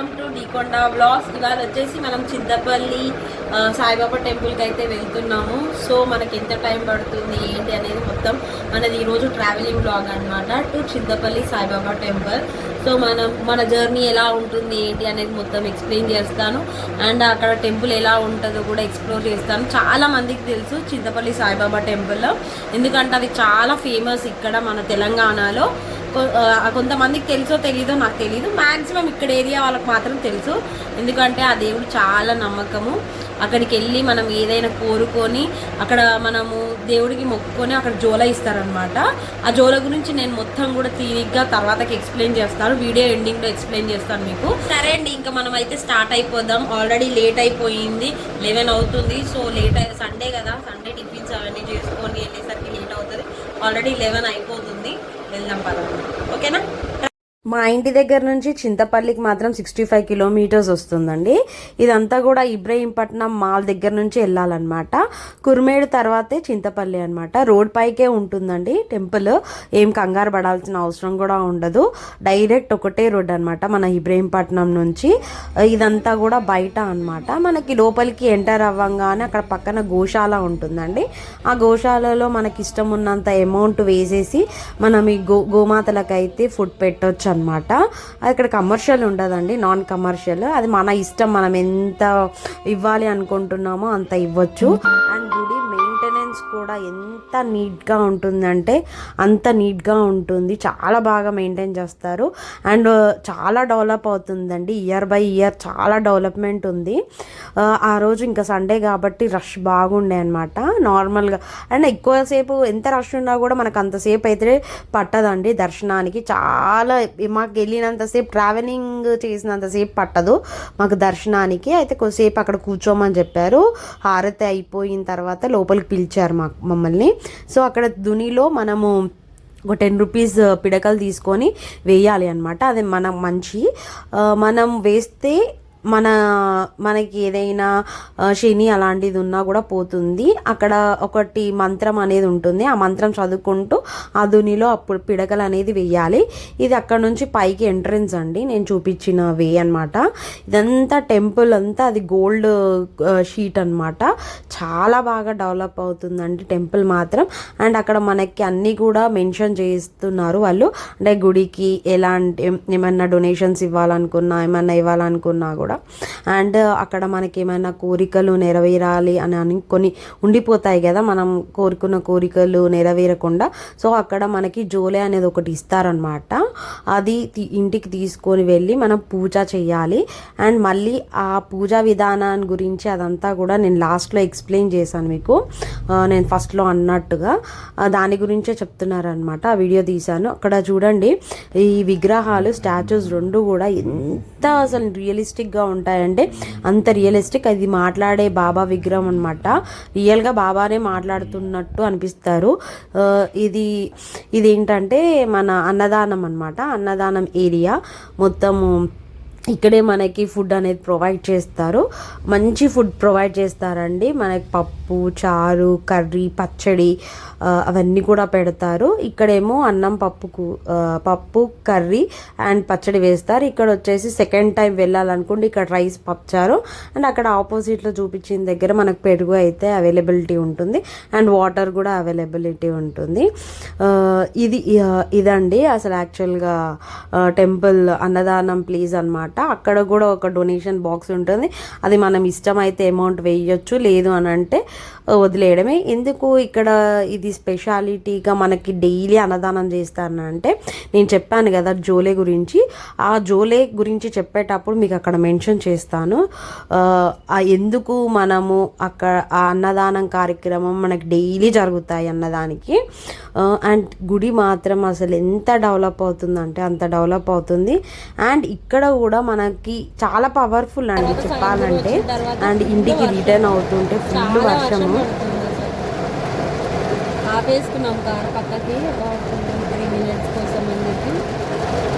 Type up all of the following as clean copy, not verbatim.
Welcome to Deekonda vlogs. ఇవాళ వచ్చేసి మనం చింతపల్లి సాయిబాబా టెంపుల్కి అయితే వెళ్తున్నాము. సో మనకి ఎంత టైం పడుతుంది ఏంటి అనేది మొత్తం మనది ఈరోజు ట్రావెలింగ్ వ్లాగ్ అనమాట to Chintapalli Saibaba temple. So మన జర్నీ ఎలా ఉంటుంది ఏంటి అనేది మొత్తం ఎక్స్ప్లెయిన్ చేస్తాను. అండ్ అక్కడ టెంపుల్ ఎలా ఉంటుందో కూడా ఎక్స్ప్లోర్ చేస్తాను. చాలా మందికి తెలుసు చింతపల్లి సాయిబాబా టెంపుల్, ఎందుకంటే అది చాలా ఫేమస్ ఇక్కడ మన తెలంగాణలో. కొంతమందికి తెలుసో తెలీదో నాకు తెలీదు, మ్యాక్సిమం ఇక్కడ ఏరియా వాళ్ళకి మాత్రం తెలుసు. ఎందుకంటే ఆ దేవుడు చాలా నమ్మకము. అక్కడికి వెళ్ళి మనం ఏదైనా కోరుకొని అక్కడ మనము దేవుడికి మొక్కుకొని అక్కడ జోల ఇస్తారనమాట. ఆ జోల గురించి నేను మొత్తం కూడా తీరిగ్గా తర్వాతకి ఎక్స్ప్లెయిన్ చేస్తాను, వీడియో ఎండింగ్లో ఎక్స్ప్లెయిన్ చేస్తాను మీకు. సరే అండి, ఇంకా మనం అయితే స్టార్ట్ అయిపోదాం. ఆల్రెడీ లేట్ అయిపోయింది, 11 అవుతుంది. సో సండే కదా, సండే టిఫిన్స్ అవన్నీ చేసుకొని వెళ్ళేసరికి లేట్ అవుతుంది. ఆల్రెడీ 11 అయిపోతుంది. వెళ్దాం పదండి, ఓకేనా. మా ఇంటి దగ్గర నుంచి చింతపల్లికి మాత్రం 65 కిలోమీటర్స్ వస్తుందండి. ఇదంతా కూడా ఇబ్రహీంపట్నం మాల్ దగ్గర నుంచి వెళ్ళాలన్నమాట. కుర్మేడు తర్వాతే చింతపల్లి అనమాట. రోడ్ పైకే ఉంటుందండి టెంపుల్. ఏం కంగారు పడాల్సిన అవసరం కూడా ఉండదు, డైరెక్ట్ ఒకటే రోడ్ అనమాట మన ఇబ్రహీంపట్నం నుంచి. ఇదంతా కూడా బయట అనమాట. మనకి లోపలికి ఎంటర్ అవ్వంగానే అక్కడ పక్కన గోశాల ఉంటుందండి. ఆ గోశాలలో మనకి ఇష్టం ఉన్నంత అమౌంట్ వేసేసి మనం ఈ గోమాతలకైతే ఫుడ్ పెట్టొచ్చు అనమాట. అది ఇక్కడ కమర్షియల్ ఉండదండి, నాన్ కమర్షియల్. అది మన ఇష్టం, మనం ఎంత ఇవ్వాలి అనుకుంటున్నామో అంత ఇవ్వచ్చు. అండ్ గుడి మెయింటెనెన్స్ కూడా ఎంత నీట్గా ఉంటుందంటే అంత నీట్గా ఉంటుంది. చాలా బాగా మెయింటైన్ చేస్తారు. అండ్ చాలా డెవలప్ అవుతుందండి, ఇయర్ బై ఇయర్ చాలా డెవలప్మెంట్ ఉంది. ఆ రోజు ఇంకా సండే కాబట్టి రష్ బాగుండే అనమాట నార్మల్గా. అండ్ ఎక్కువసేపు ఎంత రష్ ఉన్నా కూడా మనకు అంతసేపు అయితే పట్టదండి దర్శనానికి. చాలా మాకు వెళ్ళినంతసేపు, ట్రావెలింగ్ చేసినంతసేపు పట్టదు మాకు దర్శనానికి. అయితే కొద్దిసేపు అక్కడ కూర్చోమని చెప్పారు. హారతి అయిపోయిన తర్వాత లోపలికి పిలిచారు మమ్మల్ని. సో అక్కడ దునిలో మనము ఒక 10 రూపీస్ పిడకలు తీసుకొని వేయాలి అనమాట. అది మనం మనం వేస్తే మనకి ఏదైనా శని అలాంటిది ఉన్నా కూడా పోతుంది. అక్కడ ఒకటి మంత్రం అనేది ఉంటుంది, ఆ మంత్రం చదువుకుంటూ ఆ దునిలో అప్పుడు పిడకలు అనేది వేయాలి. ఇది అక్కడ నుంచి పైకి ఎంట్రన్స్ అండి, నేను చూపించిన వే అనమాట. ఇదంతా టెంపుల్ అంతా అది గోల్డ్ షీట్ అనమాట. చాలా బాగా డెవలప్ అవుతుందండి టెంపుల్ మాత్రం. అండ్ అక్కడ మనకి అన్నీ కూడా మెన్షన్ చేస్తున్నారు వాళ్ళు. అంటే గుడికి ఎలాంటి ఏమన్నా డొనేషన్స్ ఇవ్వాలనుకున్నా, ఏమన్నా ఇవ్వాలనుకున్నా కూడా. అండ్ అక్కడ మనకి ఏమైనా కోరికలు నెరవేరాలి అని కొన్ని ఉండిపోతాయి కదా, మనం కోరుకున్న కోరికలు నెరవేరకుండా. సో అక్కడ మనకి జోలే అనేది ఒకటి ఇస్తారనమాట. అది ఇంటికి తీసుకొని వెళ్ళి మనం పూజ చేయాలి. అండ్ మళ్ళీ ఆ పూజా విధానాన్ని గురించి అదంతా కూడా నేను లాస్ట్లో ఎక్స్ప్లెయిన్ చేశాను మీకు, నేను ఫస్ట్లో అన్నట్టుగా దాని గురించే చెప్తున్నారనమాట. ఆ వీడియో తీశాను. అక్కడ చూడండి, ఈ విగ్రహాలు స్టాచ్యూస్ రెండు కూడా ఎంత అసలు రియలిస్టిక్గా ఉంటాయంటే అంత రియలిస్టిక్. అది మాట్లాడే బాబా విగ్రహం అనమాట. రియల్గా బాబానే మాట్లాడుతున్నట్టు అనిపిస్తారు. ఇదేంటంటే మన అన్నదానం అనమాట. అన్నదానం ఏరియా మొత్తము ఇక్కడే మనకి ఫుడ్ అనేది ప్రొవైడ్ చేస్తారు. మంచి ఫుడ్ ప్రొవైడ్ చేస్తారండి. మనకి పప్పు, చారు, కర్రీ, పచ్చడి అవన్నీ కూడా పెడతారు. ఇక్కడేమో అన్నం, పప్పు కర్రీ అండ్ పచ్చడి వేస్తారు. ఇక్కడ వచ్చేసి సెకండ్ టైం వెళ్ళాలనుకోండి ఇక్కడ రైస్, పప్పుచారు. అండ్ అక్కడ ఆపోజిట్లో చూపించిన దగ్గర మనకు పెరుగు అయితే అవైలబిలిటీ ఉంటుంది. అండ్ వాటర్ కూడా అవైలబిలిటీ ఉంటుంది. ఇదండి అసలు యాక్చువల్గా టెంపుల్ అన్నదానం ప్లేస్ అనమాట. అక్కడ కూడా ఒక డొనేషన్ బాక్స్ ఉంటుంది. అది మనం ఇష్టమైతే అమౌంట్ వేయొచ్చు, లేదు అని అంటే వదిలేయడమే. ఎందుకు ఇక్కడ ఇది స్పెషాలిటీగా మనకి డైలీ అన్నదానం చేస్తానంటే, నేను చెప్పాను కదా జోలే గురించి. ఆ జోలే గురించి చెప్పేటప్పుడు మీకు అక్కడ మెన్షన్ చేస్తాను ఎందుకు మనము అక్కడ ఆ అన్నదానం కార్యక్రమం మనకి డైలీ జరుగుతాయి అన్నదానికి. అండ్ గుడి మాత్రం అసలు ఎంత డెవలప్ అవుతుందంటే అంత డెవలప్ అవుతుంది. అండ్ ఇక్కడ కూడా మనకి చాలా పవర్ఫుల్ అండి చెప్పాలంటే. అండ్ ఇంటికి రిటర్న్ అవుతుంటే ఫుల్ వర్షము. ఆపేసుకున్నాం కారు పక్కకి, ఒక 3 మినిట్స్ కోసం అని చెప్పి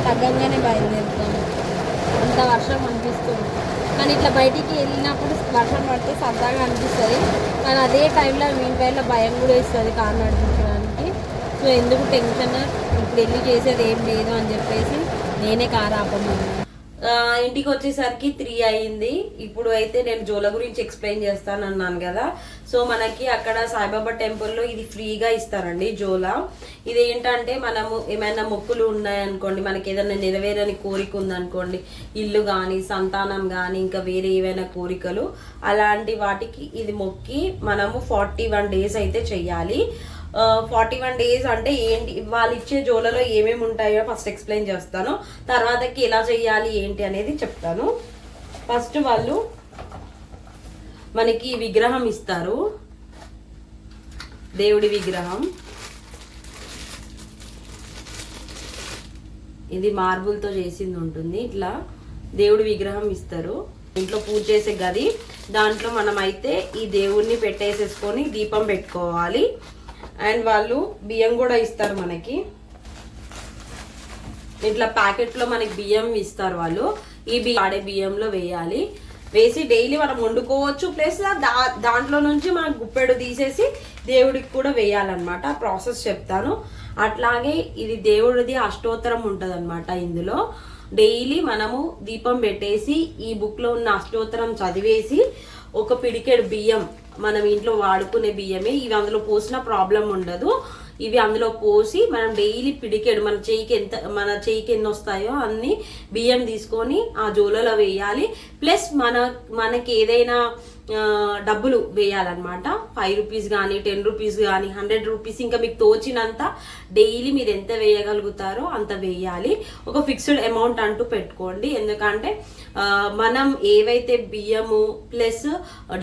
తగ్గంగానే బయలుదేరుతాము. అంత వర్షం అనిపిస్తుంది, కానీ ఇట్లా బయటికి వెళ్ళినప్పుడు వర్షం పడితే సరదాగా అనిపిస్తుంది. కానీ అదే టైంలో మీన్ భయం కూడా వేస్తుంది కారు నడిపించడానికి. సో ఎందుకు టెన్షన్, ఇప్పుడు వెళ్ళి చేసేది ఏం లేదు అని చెప్పేసి నేనే కారు ఆపమన్నాను. ఇంటికి వచ్చేసరికి 3 అయింది. ఇప్పుడు అయితే నేను జోల గురించి ఎక్స్ప్లెయిన్ చేస్తాను అన్నాను కదా. సో మనకి అక్కడ సాయిబాబా టెంపుల్లో ఇది ఫ్రీగా ఇస్తారండి జోలా. ఇది ఏంటంటే మనము ఏమైనా మొక్కులు ఉన్నాయనుకోండి, మనకి ఏదైనా నెరవేరని కోరిక ఉందనుకోండి, ఇల్లు కానీ సంతానం కానీ ఇంకా వేరే ఏవైనా కోరికలు, అలాంటి వాటికి ఇది మొక్కి మనము 41 days అయితే చెయ్యాలి. 41 days అంటే ఏంటి, వాళ్ళు ఇచ్చే జోలలో ఏమేమి ఉంటాయో ఫస్ట్ ఎక్స్ప్లెయిన్ చేస్తాను, తర్వాతకి ఎలా చెయ్యాలి ఏంటి అనేది చెప్తాను. ఫస్ట్ వాళ్ళు మనకి విగ్రహం ఇస్తారు, దేవుడి విగ్రహం. ఇది మార్బుల్తో చేసింది ఉంటుంది. ఇట్లా దేవుడి విగ్రహం ఇస్తారు. ఇంట్లో పూజ చేసే గది, దాంట్లో మనం అయితే ఈ దేవుడిని పెట్టేసేసుకొని దీపం పెట్టుకోవాలి. అండ్ వాళ్ళు బియ్యం కూడా ఇస్తారు మనకి. ఇట్లా ప్యాకెట్లో మనకి బియ్యం ఇస్తారు వాళ్ళు. ఈ ఆడే బియ్యంలో వేయాలి. వేసి డైలీ మనం వండుకోవచ్చు. ప్లస్ దాంట్లో నుంచి మనం గుప్పెడు తీసేసి దేవుడికి కూడా వేయాలన్నమాట. ప్రాసెస్ చెప్తాను. అట్లాగే ఇది దేవుడిది అష్టోత్తరం ఉంటుంది అనమాట. ఇందులో డైలీ మనము దీపం పెట్టేసి ఈ బుక్లో ఉన్న అష్టోత్తరం చదివేసి ఒక పిడికెడు బియ్యం, మనం ఇంట్లో వాడుకునే బియ్యమే ఇవి, అందులో పోసిన ప్రాబ్లం ఉండదు. ఇవి అందులో పోసి మనం డైలీ పిడికెడు మన చేయికి ఎన్ని వస్తాయో అన్ని బియ్యం తీసుకొని ఆ జోలలో వేయాలి. ప్లస్ మనకి ఏదైనా డబ్బులు వేయాలన్నమాట. 5 రూపీస్ కానీ 10 రూపీస్ కానీ 100 రూపీస్, ఇంకా మీకు తోచినంత డైలీ మీరు ఎంత వేయగలుగుతారో అంత వేయాలి. ఒక ఫిక్స్డ్ అమౌంట్ అంటూ పెట్టుకోండి. ఎందుకంటే మనం ఏవైతే బియ్యము ప్లస్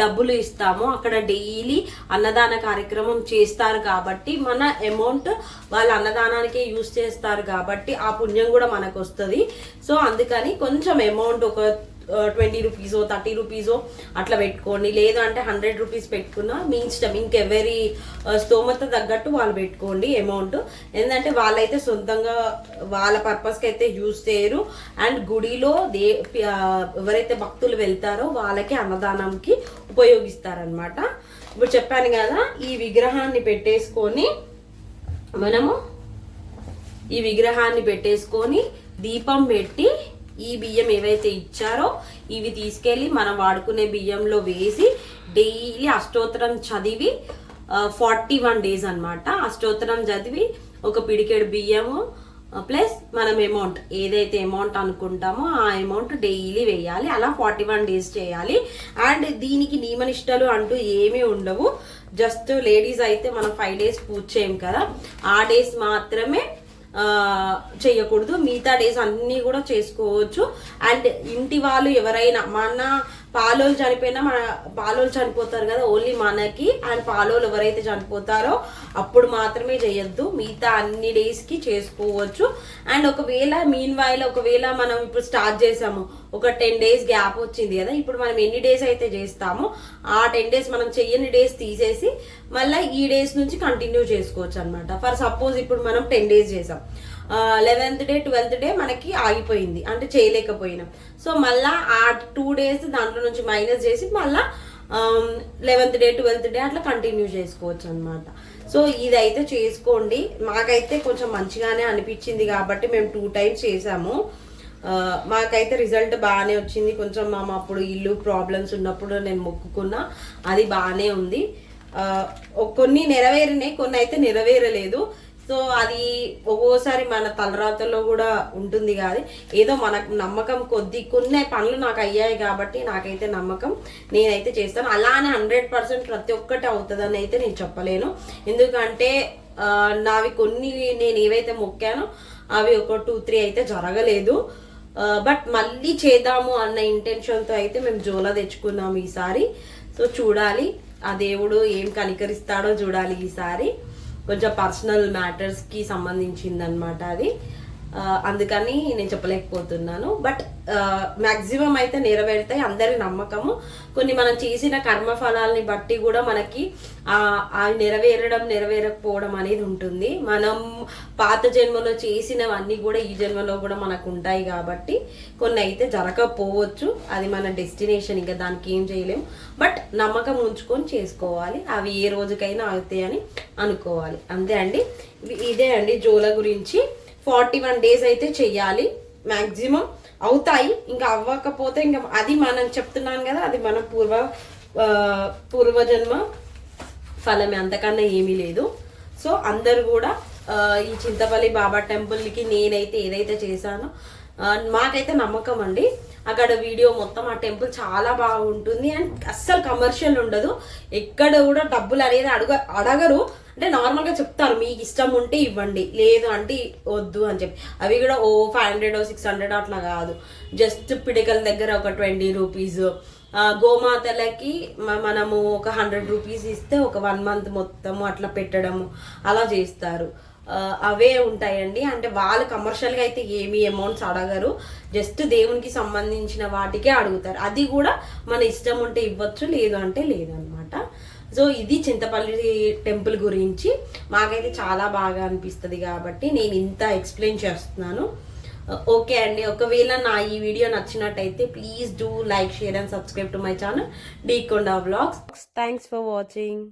డబ్బులు ఇస్తామో అక్కడ డైలీ అన్నదాన కార్యక్రమం చేస్తారు కాబట్టి మన అమౌంట్ వాళ్ళ అన్నదానానికే యూజ్ చేస్తారు కాబట్టి ఆ పుణ్యం కూడా మనకు వస్తుంది. సో అందుకని కొంచెం అమౌంట్ ఒక 20 రూపీసో 30 రూపీసో అట్లా పెట్టుకోండి. లేదు అంటే 100 రూపీస్ పెట్టుకున్నా మీ ఇష్టం. ఇంకెవరి స్తోమత తగ్గట్టు వాళ్ళు పెట్టుకోండి అమౌంట్. ఎందుకంటే వాళ్ళైతే సొంతంగా వాళ్ళ పర్పస్కి అయితే యూజ్ చేయరు. అండ్ గుడిలో ఎవరైతే భక్తులు వెళ్తారో వాళ్ళకి అన్నదానంకి ఉపయోగిస్తారనమాట. ఇప్పుడు చెప్పాను కదా, ఈ విగ్రహాన్ని పెట్టేసుకొని మనము దీపం పెట్టి ఈ బియ్యం ఏవైతే ఇచ్చారో ఇవి తీసుకెళ్ళి మనం వాడుకునే బియ్యంలో వేసి డైలీ అష్టోత్తరం చదివి 41 days అనమాట. అష్టోత్తరం చదివి ఒక పిడికెడు బియ్యము ప్లస్ మనం అమౌంట్ ఏదైతే అమౌంట్ అనుకుంటామో ఆ అమౌంట్ డైలీ వేయాలి. అలా 41 days చేయాలి. అండ్ దీనికి నియమనిష్టలు అంటూ ఏమీ ఉండవు. జస్ట్ లేడీస్ అయితే మనం 5 days పూజ చేయం కదా, ఆ డేస్ మాత్రమే చేయకూడదు. మిగతా డేస్ అన్నీ కూడా చేసుకోవచ్చు. అండ్ ఇంటి వాళ్ళు ఎవరైనా, మన పాలోలు చనిపోయినా మన పాలోలు చనిపోతారు కదా ఓన్లీ మనకి, అండ్ పాలోలు ఎవరైతే చనిపోతారో అప్పుడు మాత్రమే చేయొద్దు. మిగతా అన్ని డేస్కి చేసుకోవచ్చు. అండ్ ఒకవేళ మనం ఇప్పుడు స్టార్ట్ చేసాము, ఒక 10 days గ్యాప్ వచ్చింది కదా, ఇప్పుడు మనం ఎన్ని డేస్ అయితే చేస్తామో ఆ 10 days మనం చెయ్యని డేస్ తీసేసి మళ్ళీ ఈ డేస్ నుంచి కంటిన్యూ చేసుకోవచ్చు అనమాట. ఫర్ సపోజ్ ఇప్పుడు మనం 10 days చేసాం, 11th day 12th day మనకి ఆగిపోయింది అంటే చేయలేకపోయినాం. సో మళ్ళీ ఆ 2 days దాంట్లో నుంచి మైనస్ చేసి మళ్ళీ 11th day 12th day అట్లా కంటిన్యూ చేసుకోవచ్చు అనమాట. సో ఇదైతే చేసుకోండి. మాకైతే కొంచెం మంచిగానే అనిపించింది కాబట్టి మేము 2 times చేసాము. మాకైతే రిజల్ట్ బాగానే వచ్చింది. కొంచెం అప్పుడు ఇల్లు ప్రాబ్లమ్స్ ఉన్నప్పుడు నేను మొక్కుకున్నా, అది బాగానే ఉంది. కొన్ని నెరవేరినాయి, కొన్ని అయితే నెరవేరలేదు. సో అది ఒక్కోసారి మన తలరాతల్లో కూడా ఉంటుంది కాదు, ఏదో మనకు నమ్మకం కొద్ది కొన్ని పనులు నాకు అయ్యాయి కాబట్టి నాకైతే నమ్మకం, నేనైతే చేస్తాను. అలానే 100% ప్రతి ఒక్కటి అవుతుందని అయితే నేను చెప్పలేను. ఎందుకంటే నావి కొన్ని నేను ఏవైతే మొక్కానో అవి ఒక 2-3 అయితే జరగలేదు. బట్ మళ్ళీ చేద్దాము అన్న ఇంటెన్షన్తో అయితే మేము జోలా తెచ్చుకున్నాము ఈసారి. సో చూడాలి ఆ దేవుడు ఏం కనికరిస్తాడో చూడాలి ఈసారి. కొంచెం పర్సనల్ మ్యాటర్స్కి సంబంధించింది అనమాట అది, అందుకని నేను చెప్పలేకపోతున్నాను. బట్ మ్యాక్సిమం అయితే నెరవేరుతాయి, అందరి నమ్మకము. కొన్ని మనం చేసిన కర్మఫలాల్ని బట్టి కూడా మనకి నెరవేరకపోవడం అనేది ఉంటుంది. మనం పాత జన్మలో చేసినవన్నీ కూడా ఈ జన్మలో కూడా మనకు ఉంటాయి కాబట్టి కొన్ని అయితే జరగకపోవచ్చు, అది మన డెస్టినేషన్, ఇంకా దానికి ఏం చేయలేము. బట్ నమ్మకం ఉంచుకొని చేసుకోవాలి, అవి ఏ రోజుకైనా అవుతాయని అనుకోవాలి. అంతే అండి, ఇదే అండి జోల గురించి. 41 days అయితే చెయ్యాలి మ్యాక్సిమం. అవుతాయి. ఇంకా అవ్వకపోతే ఇంకా అది మనం చెప్తున్నాను కదా, అది మన పూర్వజన్మ ఫలమే, అంతకన్నా ఏమీ లేదు. సో అందరు కూడా ఈ చింతపల్లి బాబా టెంపుల్కి నేనైతే ఏదైతే చేశానో మాకైతే నమ్మకం అండి. అక్కడ వీడియో మొత్తం ఆ టెంపుల్ చాలా బాగుంటుంది అండ్ అస్సలు కమర్షియల్ ఉండదు. ఎక్కడ కూడా డబ్బులు అనేది అడగరు. అంటే నార్మల్గా చెప్తారు మీకు ఇష్టం ఉంటే ఇవ్వండి, లేదు అంటే వద్దు అని చెప్పి. అవి కూడా 500 600 అట్లా కాదు, జస్ట్ పిడికల దగ్గర ఒక 20 రూపీస్. గోమాతలకి మనము ఒక 100 రూపీస్ ఇస్తే ఒక 1 మంత్ మొత్తము అట్లా పెట్టడము అలా చేస్తారు. అవే ఉంటాయండి. అంటే వాళ్ళు కమర్షియల్గా అయితే ఏమీ అమౌంట్స్ అడగరు, జస్ట్ దేవునికి సంబంధించిన వాటికే అడుగుతారు. అది కూడా మన ఇష్టం ఉంటే ఇవ్వచ్చు, లేదు అంటే లేదనమాట. సో ఇది చింతపల్లి టెంపుల్ గురించి మాకైతే చాలా బాగా అనిపిస్తుంది కాబట్టి నేను ఇంత ఎక్స్ప్లెయిన్ చేస్తున్నాను. ఓకే అండి, ఒకవేళ నా ఈ వీడియో నచ్చినట్టయితే please do like, share and subscribe to my channel Deekonda vlogs. Thanks for watching.